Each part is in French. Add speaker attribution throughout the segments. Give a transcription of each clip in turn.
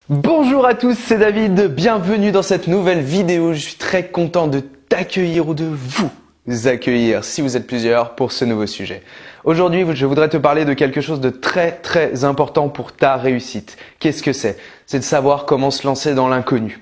Speaker 1: Bonjour à tous, c'est David, bienvenue dans cette nouvelle vidéo. Je suis très content de t'accueillir ou de vous accueillir, si vous êtes plusieurs, pour ce nouveau sujet. Aujourd'hui, je voudrais te parler de quelque chose de très important pour ta réussite. Qu'est-ce que c'est? C'est de savoir comment se lancer dans l'inconnu.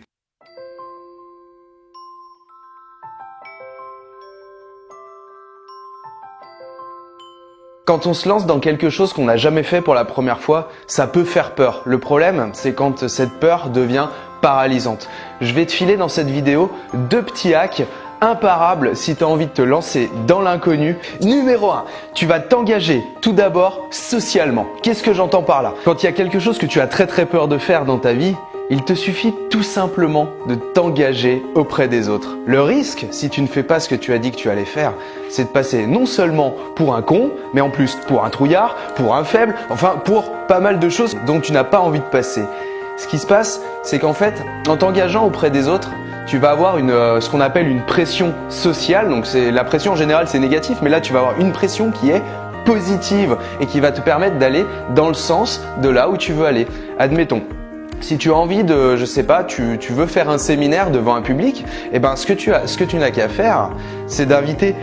Speaker 1: Quand on se lance dans quelque chose qu'on n'a jamais fait pour la première fois, ça peut faire peur. Le problème, c'est quand cette peur devient paralysante. Je vais te filer dans cette vidéo 2 petits hacks imparables si tu as envie de te lancer dans l'inconnu. Numéro 1, tu vas t'engager tout d'abord socialement. Qu'est-ce que j'entends par là? Quand il y a quelque chose que tu as très peur de faire dans ta vie, il te suffit tout simplement de t'engager auprès des autres. Le risque, si tu ne fais pas ce que tu as dit que tu allais faire, c'est de passer non seulement pour un con, mais en plus pour un trouillard, pour un faible, enfin pour pas mal de choses dont tu n'as pas envie de passer. Ce qui se passe, c'est qu'en fait, en t'engageant auprès des autres, tu vas avoir ce qu'on appelle une pression sociale. Donc la pression en général c'est négatif, mais là tu vas avoir une pression qui est positive et qui va te permettre d'aller dans le sens de là où tu veux aller. Admettons. Si tu as envie de, je sais pas, tu veux faire un séminaire devant un public, eh ben ce que tu n'as qu'à faire, c'est d'inviter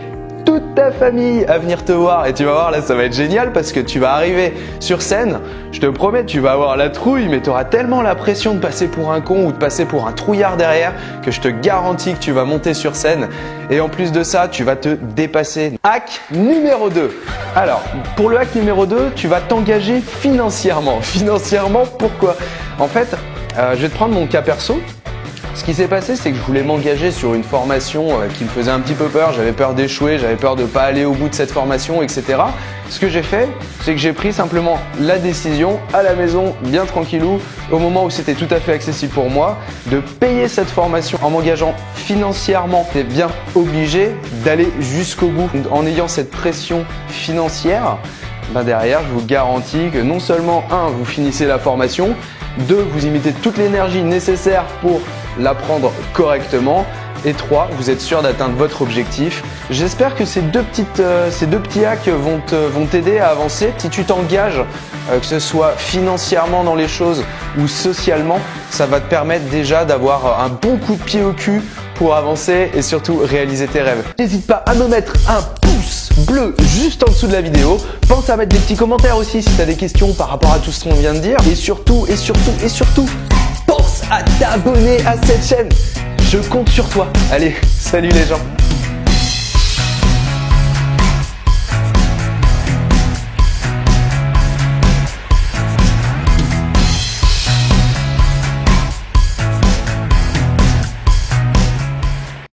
Speaker 1: toute ta famille à venir te voir. Et tu vas voir, là ça va être génial parce que tu vas arriver sur scène, je te promets, tu vas avoir la trouille, mais tu auras tellement la pression de passer pour un con ou de passer pour un trouillard derrière que je te garantis que tu vas monter sur scène. Et en plus de ça, tu vas te dépasser. Hack numéro 2. Alors, pour le hack numéro 2, tu vas t'engager financièrement. Financièrement, pourquoi? En fait, je vais te prendre mon cas perso. Ce qui s'est passé, c'est que je voulais m'engager sur une formation qui me faisait un petit peu peur. J'avais peur d'échouer, j'avais peur de ne pas aller au bout de cette formation, etc. Ce que j'ai fait, c'est que j'ai pris simplement la décision à la maison, bien tranquillou, au moment où c'était tout à fait accessible pour moi, de payer cette formation en m'engageant financièrement. J'étais bien obligé d'aller jusqu'au bout. En ayant cette pression financière, derrière, je vous garantis que non seulement, 1, vous finissez la formation, 2, vous y mettez toute l'énergie nécessaire pour l'apprendre correctement, et 3, vous êtes sûr d'atteindre votre objectif. J'espère que ces deux petits hacks vont t'aider à avancer. Si tu t'engages, que ce soit financièrement dans les choses ou socialement, ça va te permettre déjà d'avoir un bon coup de pied au cul pour avancer et surtout réaliser tes rêves. N'hésite pas à me mettre un pouce bleu juste en dessous de la vidéo. Pense à mettre des petits commentaires aussi si tu as des questions par rapport à tout ce qu'on vient de dire. Et surtout, pense à t'abonner à cette chaîne. Je compte sur toi. Allez, salut les gens.